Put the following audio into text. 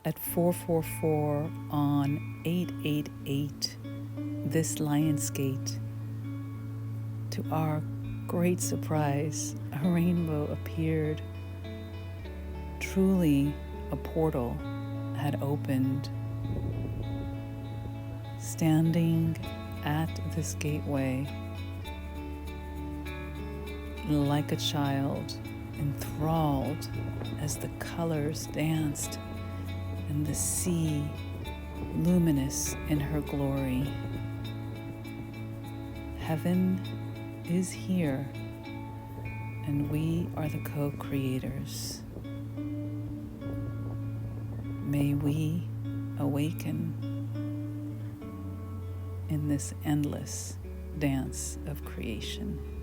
at 444 on 888 this Lion's Gate. To our great surprise, a rainbow appeared. Truly, a portal had opened. Standing at this gateway, like a child, enthralled as the colors danced and the sea luminous in her glory. Heaven is here, and we are the co-creators. May we awaken in this endless dance of creation.